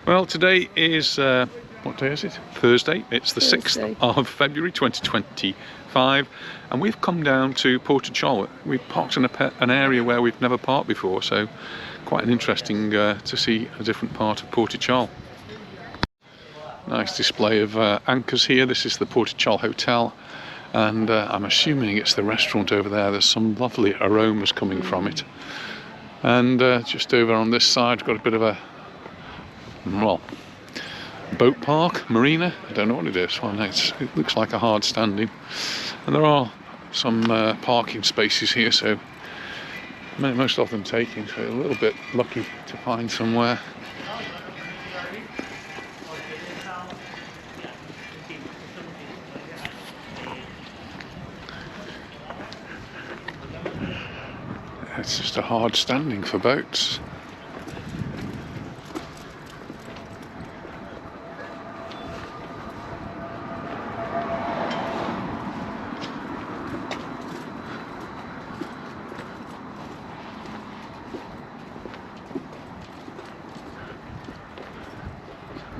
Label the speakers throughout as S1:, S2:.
S1: Well, today is, what day is it? Thursday. It's the
S2: Thursday.
S1: 6th of February 2025, and we've come down to Portixol. We've parked in an area where we've never parked before, so quite an interesting to see a different part of Portixol. Nice display of anchors here. This is the Portixol Hotel, and I'm assuming it's the restaurant over there. There's some lovely aromas coming from it. And just over on this side, got a bit of a, well, boat park, marina. I don't know what it is. Well, no, it looks like a hard standing. And there are some parking spaces here, so most of them taken. So a little bit lucky to find somewhere. It's just a hard standing for boats.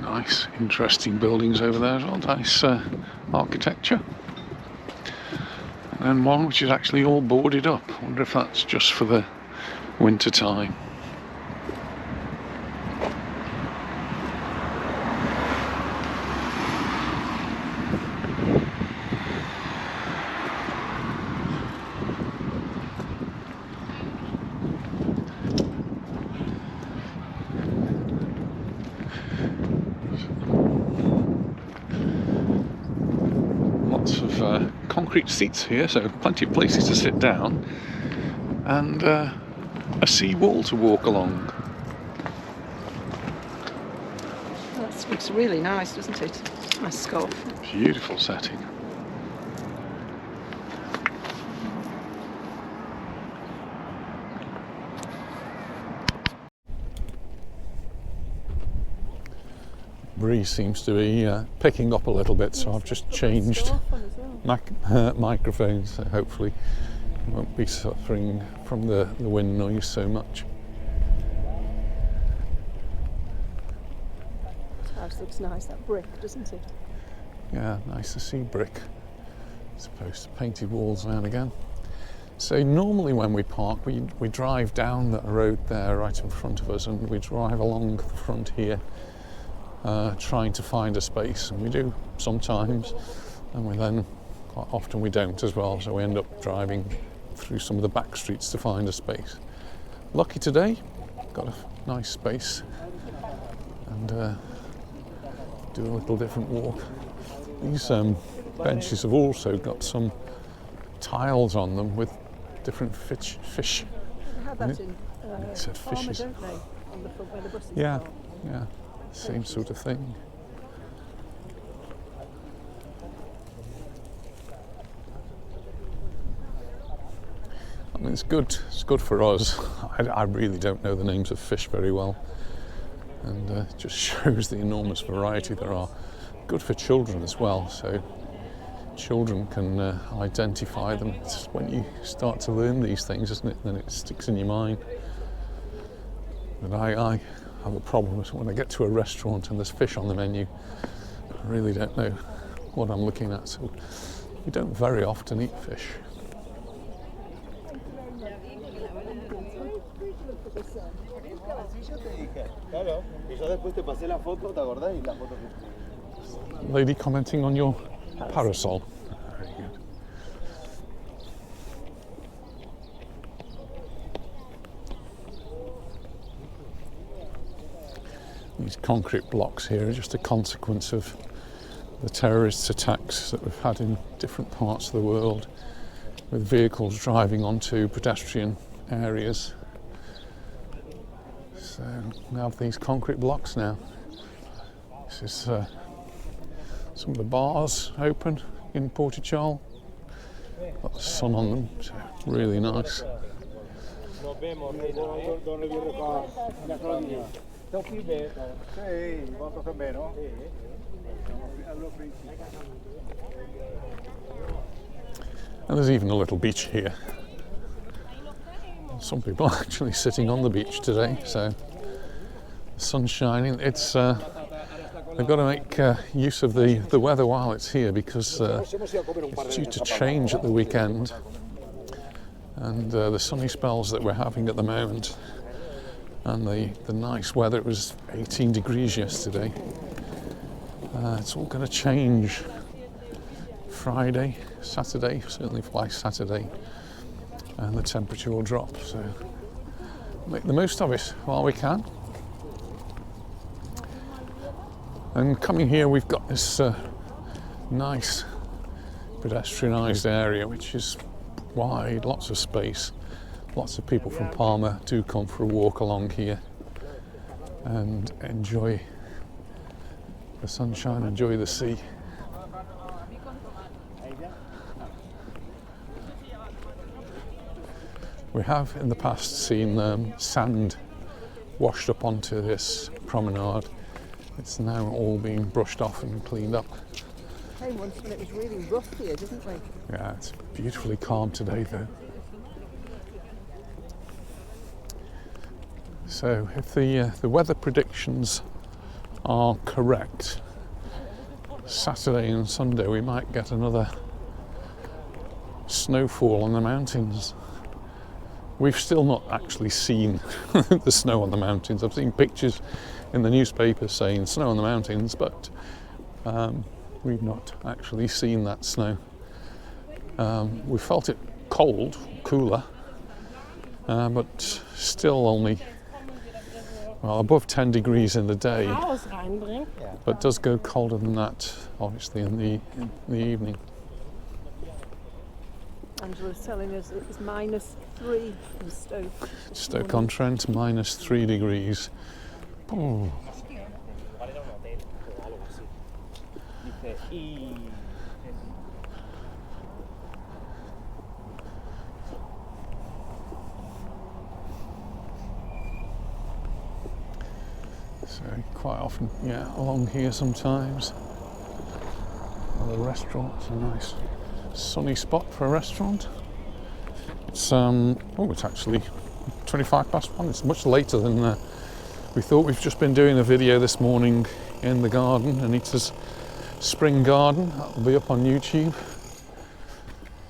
S1: Nice, interesting buildings over there as well. Nice architecture. And one which is actually all boarded up. I wonder if that's just for the winter time. Lots of concrete seats here, so plenty of places to sit down, and a sea wall to walk along.
S2: That looks really nice, doesn't it? Nice scarf.
S1: Beautiful setting. Breeze seems to be picking up a little bit, so I've just changed microphones, so hopefully I won't be suffering from the wind noise so much.
S2: This house looks nice, that brick, doesn't it?
S1: Yeah, nice to see brick. As opposed to painted walls now and again. So normally when we park, we drive down that road there right in front of us, and we drive along the front here, trying to find a space, and we do sometimes, and we then quite often we don't as well, so we end up driving through some of the back streets to find a space. Lucky today, got a nice space, and do a little different walk. These benches have also got some tiles on them with different fish.
S2: They have that in
S1: it said fishes.
S2: don't they? On the front where the buses
S1: Yeah,
S2: are.
S1: yeah, same sort of thing. I mean, it's good for us. I really don't know the names of fish very well, and it just shows the enormous variety there are. Good for children as well, so children can identify them. It's when you start to learn these things, isn't it? Then it sticks in your mind. But I have a problem with when I get to a restaurant and there's fish on the menu. I really don't know what I'm looking at, so we don't very often eat fish. Lady commenting on your parasol. Very good. These concrete blocks here are just a consequence of the terrorist attacks that we've had in different parts of the world, with vehicles driving onto pedestrian areas. So we have these concrete blocks now. This is some of the bars open in Portixol. Got the sun on them, so really nice. And there's even a little beach here. Some people are actually sitting on the beach today, so the sun's shining. It's they've got to make use of the weather while it's here, because it's due to change at the weekend. And the sunny spells that we're having at the moment, and the nice weather, it was 18 degrees yesterday. It's all going to change Friday, Saturday, certainly by Saturday, and the temperature will drop. So make the most of it while we can. And coming here, we've got this nice pedestrianised area, which is wide, lots of space. Lots of people from Palma do come for a walk along here and enjoy the sunshine, enjoy the sea. We have in the past seen sand washed up onto this promenade. It's now all being brushed off and cleaned up.
S2: Came once when it was really rough here, didn't we?
S1: Yeah, it's beautifully calm today though. So if the weather predictions are correct, Saturday and Sunday we might get another snowfall on the mountains. We've still not actually seen the snow on the mountains. I've seen pictures in the newspapers saying snow on the mountains, but we've not actually seen that snow. We felt it cold, cooler, but still only above 10 degrees in the day, but does go colder than that, obviously, in the evening.
S2: Angela's telling us it was -3 in Stoke.
S1: Stoke-on-Trent, -3 degrees. Oh. So quite often, along here sometimes. The restaurant's a nice sunny spot for a restaurant. It's it's actually 1:25. It's much later than we thought. We've just been doing a video this morning in the garden, Anita's spring garden. That'll be up on YouTube.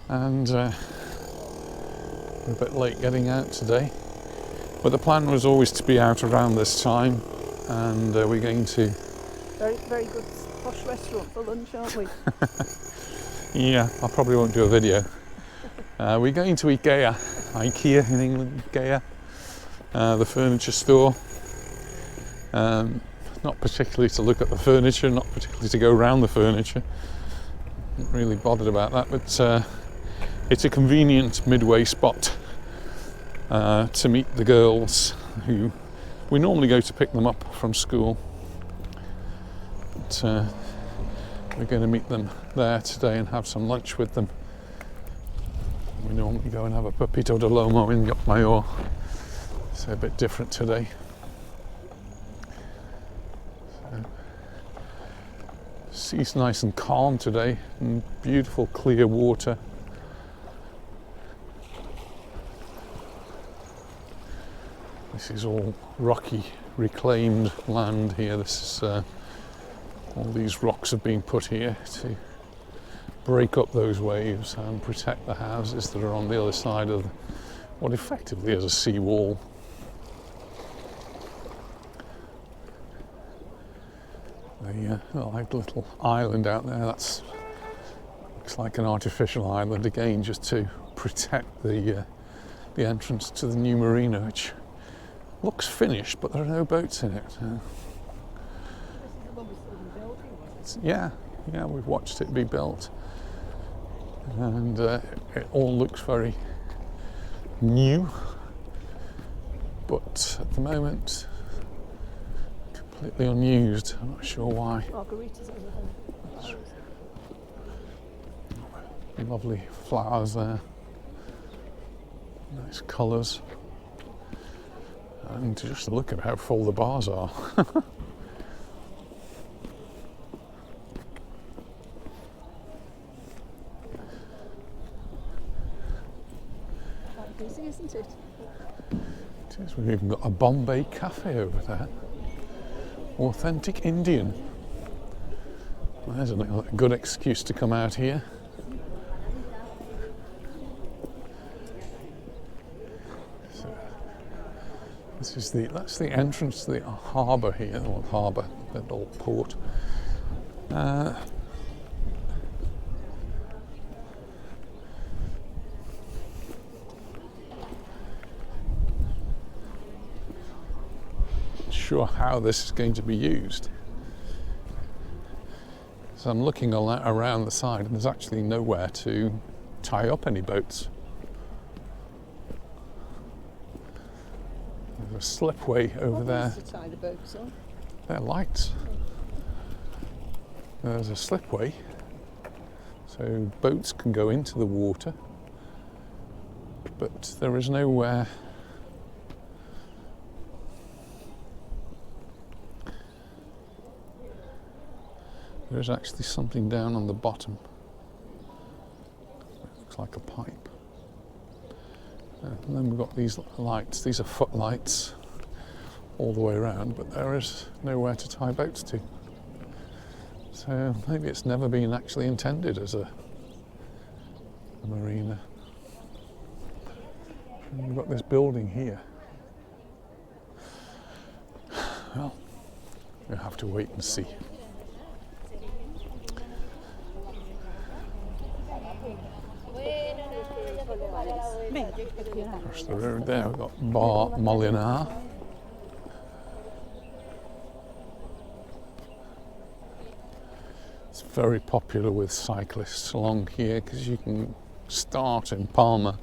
S1: And we're a bit late getting out today, but the plan was always to be out around this time, and we're going to
S2: very, very good posh restaurant for lunch, aren't we?
S1: Yeah, I probably won't do a video. We're going to IKEA in England, IKEA, the furniture store. Not particularly to look at the furniture, not particularly to go around the furniture. Not really bothered about that, but it's a convenient midway spot to meet the girls who we normally go to pick them up from school. But, we're going to meet them there today and have some lunch with them. We normally go and have a Pepito de Lomo in Majorca, so a bit different today. Sea's nice and calm today, and beautiful clear water. This is all rocky, reclaimed land here. This is all these rocks have been put here to break up those waves and protect the houses that are on the other side of what effectively is a seawall. Like little island out there, looks like an artificial island again, just to protect the entrance to the new marina, which looks finished, but there are no boats in it. Yeah, we've watched it be built, and it all looks very new, but at the moment completely unused. I'm not sure why. Lovely flowers there, nice colours, and just look at how full the bars are.
S2: Busy, isn't it?
S1: It is. We've even got a Bombay cafe over there. Authentic Indian. Well, there's a good excuse to come out here. So, that's the entrance to the harbour here, or harbour, the little port. Sure how this is going to be used. So I'm looking around the side, and there's actually nowhere to tie up any boats. There's a slipway over there.
S2: To tie the boats on?
S1: They're lights. There's a slipway, so boats can go into the water, but there is nowhere. There's actually something down on the bottom. Looks like a pipe. And then we've got these lights. These are footlights all the way around, but there is nowhere to tie boats to. So maybe it's never been actually intended as a marina. And we've got this building here. Well, we'll have to wait and see. Across the road there we've got Bar Mallorca. It's very popular with cyclists along here because you can start in Palma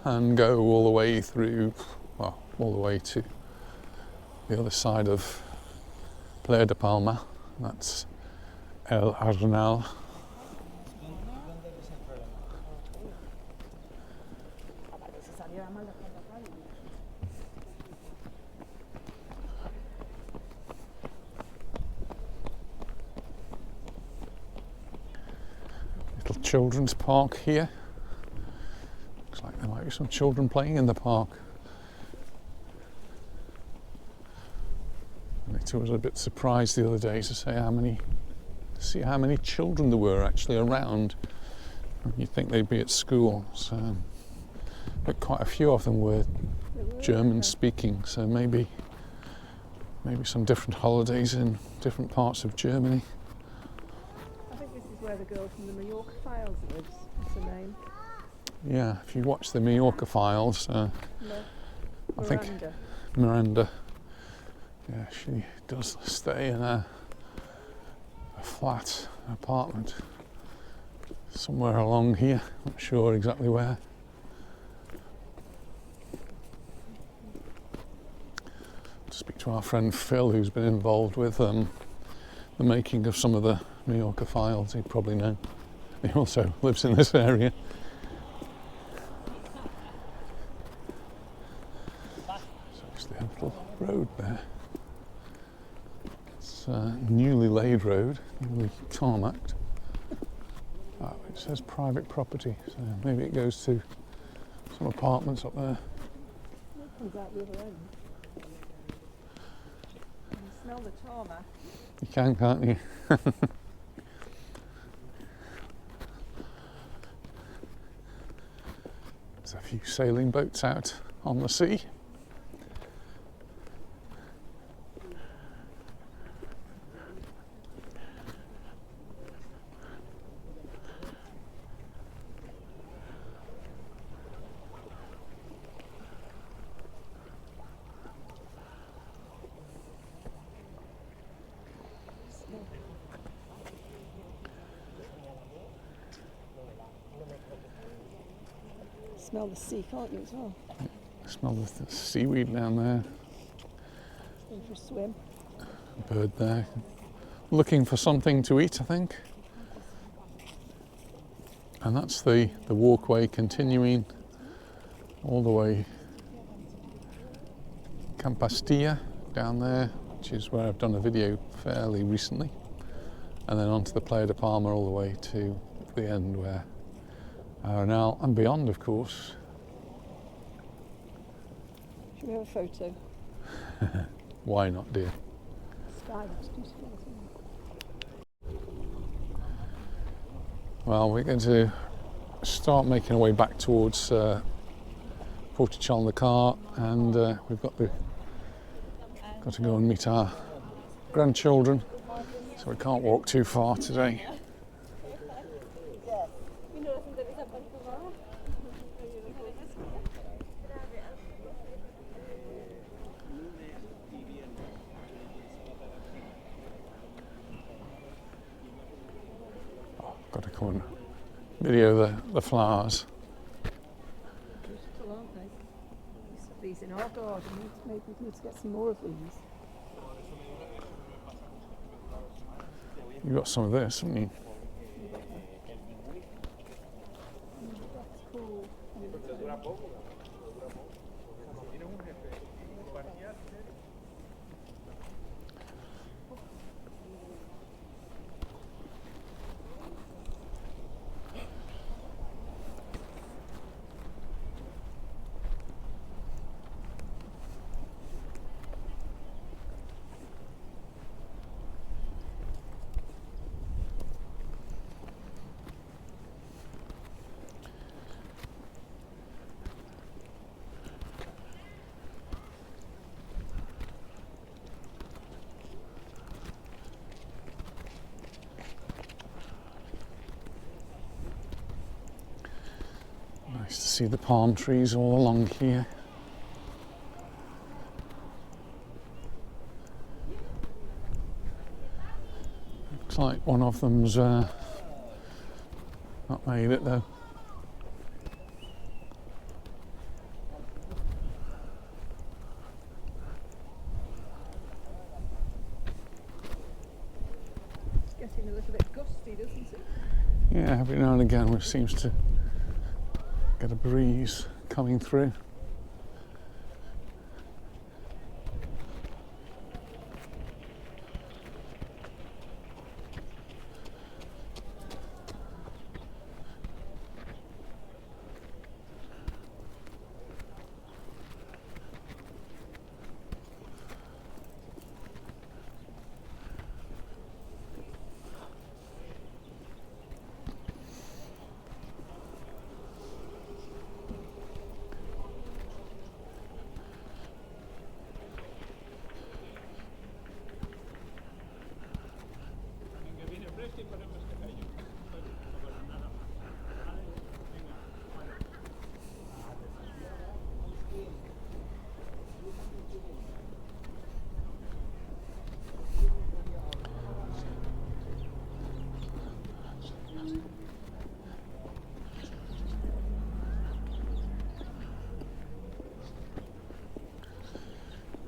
S1: and go all the way through, well, all the way to the other side of Playa de Palma. That's El Arenal. Little children's park here. Looks like there might be some children playing in the park. Anita was a bit surprised the other day to see how many children there were actually around. You'd think they'd be at school, so, but quite a few of them were German speaking, so maybe some different holidays in different parts of Germany.
S2: I think this is where the girl from the Majorca Files lives. What's her name?
S1: Yeah, if you watch the Majorca Files, I think Miranda. Yeah, she does stay in a flat apartment somewhere along here. Not sure exactly where. To speak to our friend Phil, who's been involved with the making of some of the Majorca Files. He'd probably know. He also lives in this area. So actually a little road there. It's a newly laid road, newly tarmacked. Oh, it says private property, so maybe it goes to some apartments up there.
S2: It comes out the other end. You can smell the tarmac.
S1: You can, can't you? There's a few sailing boats out on the sea.
S2: Smell the sea, can't you, as well?
S1: Smell the seaweed down there.
S2: Going for a swim.
S1: Bird there. Looking for something to eat, I think. And that's the walkway continuing all the way Campastilla down there, which is where I've done a video fairly recently. And then onto the Playa de Palma all the way to the end where Arenal and beyond, of course.
S2: Should we have a photo?
S1: Why not, dear?
S2: Sky looks beautiful as well.
S1: Well, we're going to start making our way back towards Portixol in the car, and we've got to go and meet our grandchildren, so we can't walk too far today. Got to come and video the flowers.
S2: Beautiful, aren't they? We used to have these in our garden. Maybe we need to get some more of these.
S1: You've got some of this, haven't you?
S2: That's cool.
S1: Nice to see the palm trees all along here. Looks like one of them's not made it though.
S2: It's getting a little bit gusty, doesn't it?
S1: Yeah, every now and again it seems to get a breeze coming through.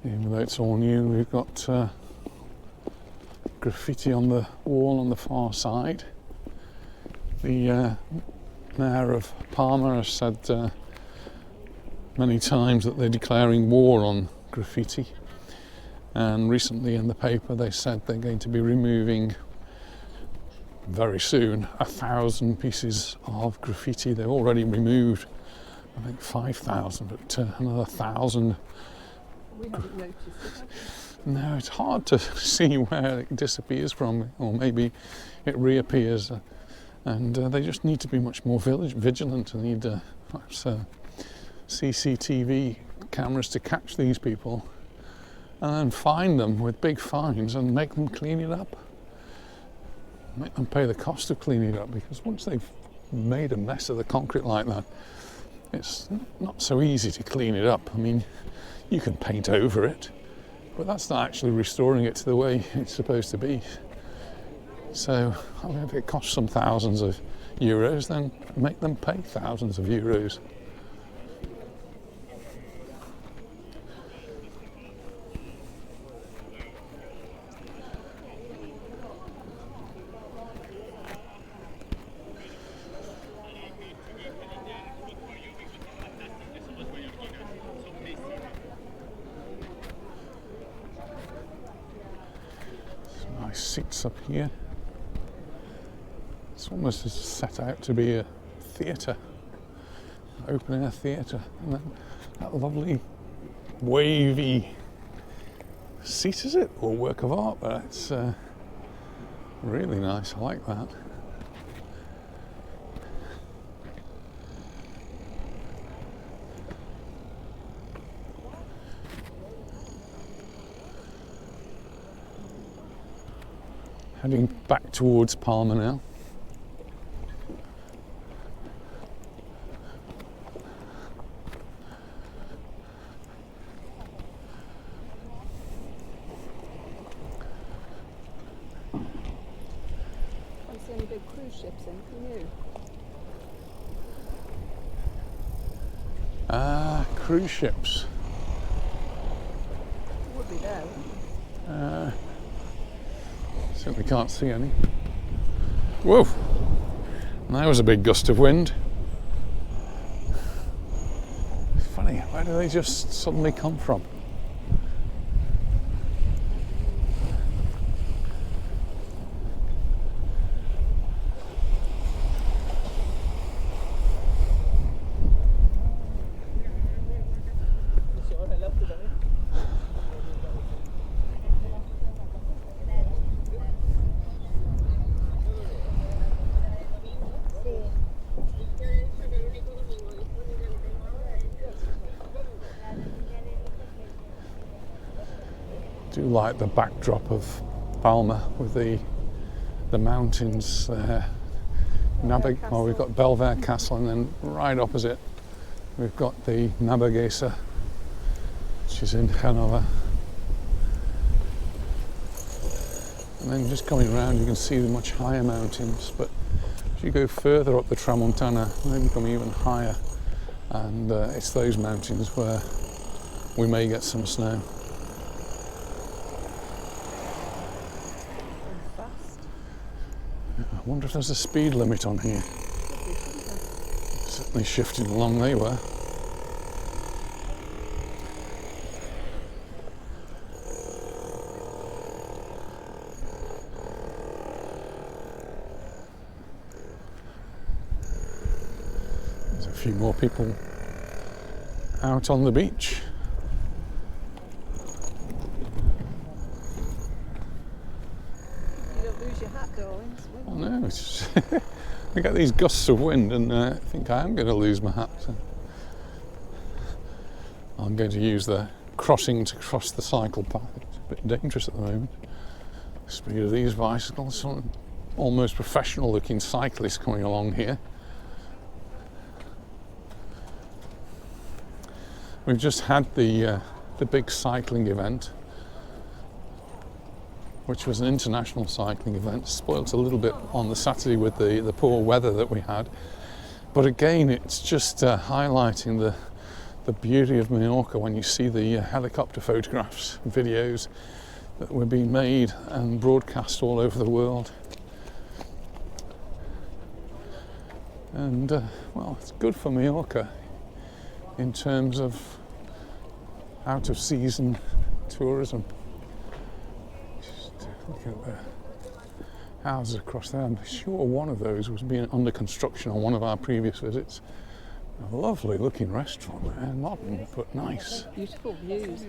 S1: Even though it's all new, we've got graffiti on the wall on the far side. The Mayor of Palma has said many times that they're declaring war on graffiti, and recently in the paper they said they're going to be removing very soon 1,000 pieces of graffiti. They've already removed I think 5,000, but another 1,000.
S2: We haven't noticed it, have we?
S1: No, it's hard to see where it disappears from, or maybe it reappears, and they just need to be much more vigilant and need perhaps CCTV cameras to catch these people and then fine them with big fines and make them clean it up. Make them pay the cost of cleaning it up, because once they've made a mess of the concrete like that, it's not so easy to clean it up. I mean, you can paint over it, but that's not actually restoring it to the way it's supposed to be. So, I mean, if it costs some thousands of euros, then make them pay thousands of euros. Nice seats up here. It's almost set out to be a theatre, open air theatre, and then that lovely wavy seat, is it? Or work of art, but it's really nice. I like that. Heading back towards Palma now.
S2: Can't see any big cruise ships in, can you?
S1: Cruise ships.
S2: Would be there.
S1: Certainly can't see any. Whoa! That was a big gust of wind. Funny, where do they just suddenly come from? I do like the backdrop of Palma with the mountains there. Well, we've got Belvedere Castle, and then right opposite we've got the Navegesa, which is in Hanover. And then just coming around you can see the much higher mountains, but as you go further up the Tramontana they become even higher, and it's those mountains where we may get some snow. I wonder if there's a speed limit on here. Certainly shifting along they were. There's a few more people out on the beach.
S2: You don't lose your hat, darling.
S1: Oh no, it's I get these gusts of wind and I think I am going to lose my hat. So I'm going to use the crossing to cross the cycle path. It's a bit dangerous at the moment. The speed of these bicycles, some almost professional looking cyclists coming along here. We've just had the big cycling event, which was an international cycling event. Spoilt a little bit on the Saturday with the poor weather that we had. But again, it's just highlighting the beauty of Mallorca when you see the helicopter photographs, videos that were being made and broadcast all over the world. And well, it's good for Mallorca in terms of out of season tourism. Look at the houses across there. I'm sure one of those was being under construction on one of our previous visits. A lovely looking restaurant there, modern but nice.
S2: Beautiful views.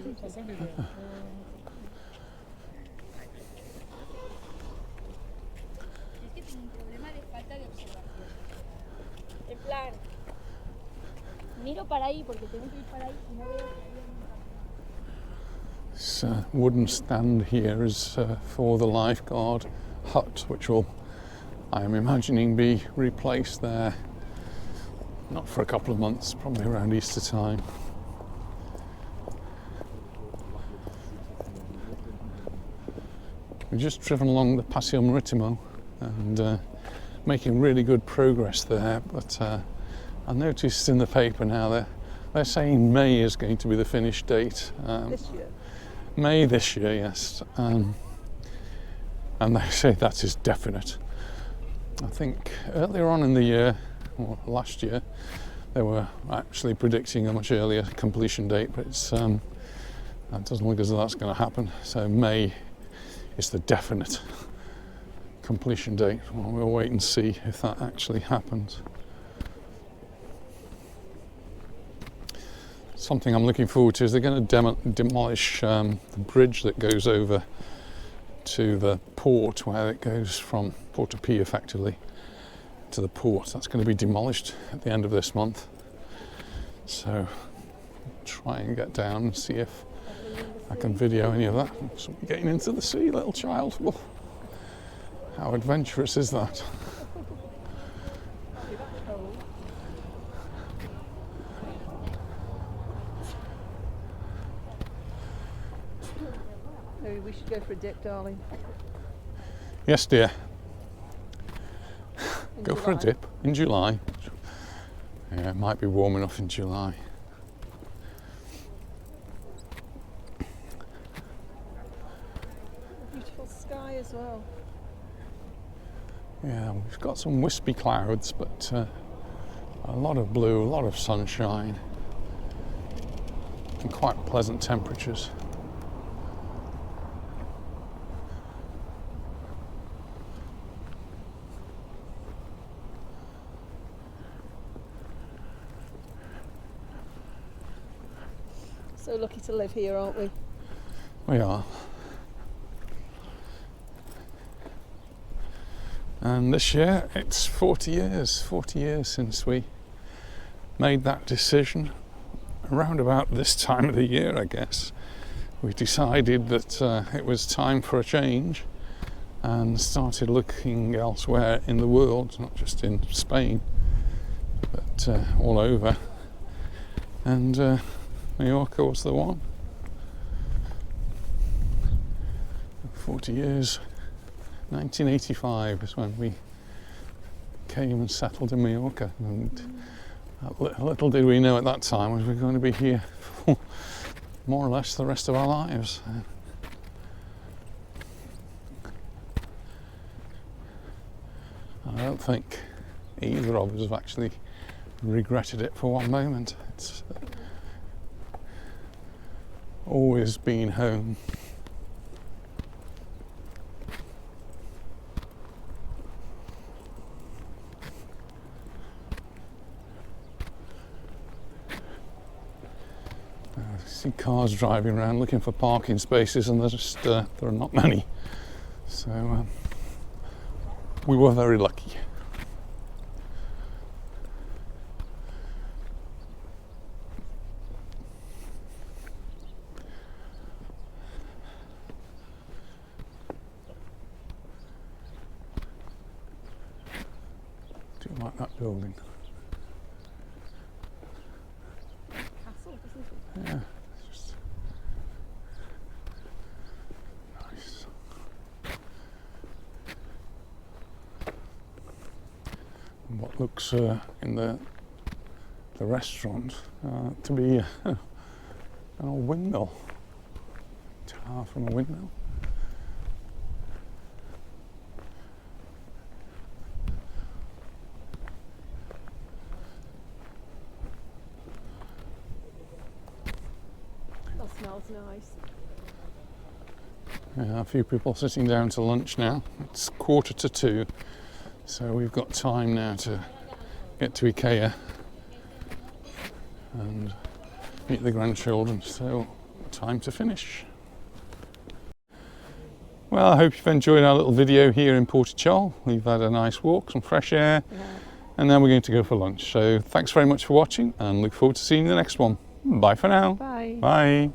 S3: Miro para ahí porque tengo que ir para ahí y no veo.
S1: This wooden stand here is for the lifeguard hut, which will, I am imagining, be replaced there, not for a couple of months, probably around Easter time. We've just driven along the Paseo Maritimo and making really good progress there, but I noticed in the paper now they're saying May is going to be the finish date.
S2: This year?
S1: May this year, yes. And they say that is definite. I think earlier on in the year, or last year, they were actually predicting a much earlier completion date, but it's, that doesn't look as though that's going to happen. So May is the definite completion date. Well, we'll wait and see if that actually happens. something I'm looking forward to is they're going to demolish the bridge that goes over to the port, where it goes from Port-to-P effectively to the port. That's going to be demolished at the end of this month. So try and get down and see if I can video any of that. So getting into the sea, little child. Well, how adventurous is that?
S2: Maybe we should go for a dip, darling.
S1: Yes, dear.
S2: In
S1: Go for a
S2: July.
S1: dip in July. Yeah, it might be warm enough in July.
S2: Beautiful sky as well.
S1: Yeah, we've got some wispy clouds, but a lot of blue, a lot of sunshine, and quite pleasant temperatures.
S2: So lucky to live here, aren't we?
S1: We are. And this year it's 40 years since we made that decision. Around about this time of the year, I guess, we decided that it was time for a change and started looking elsewhere in the world, not just in Spain, but all over. And Mallorca was the one. 40 years. 1985 is when we came and settled in Mallorca, and little did we know at that time we were going to be here for more or less the rest of our lives. I don't think either of us have actually regretted it for one moment. It's always been home. I see cars driving around looking for parking spaces, and there's just there are not many. So we were very lucky. Do you like that building?
S2: Castle, isn't it?
S1: Yeah, it's just nice. And what looks in the restaurant to be an old windmill, tower from a windmill.
S2: That smells nice.
S1: Yeah, a few people sitting down to lunch now. It's 1:45, so we've got time now to get to IKEA and meet the grandchildren, so time to finish. Well, I hope you've enjoyed our little video here in Portixol. We've had a nice walk, some fresh air, and then we're going to go for lunch. So thanks very much for watching, and look forward to seeing you in the next one. Bye for now.
S2: Bye.
S1: Bye.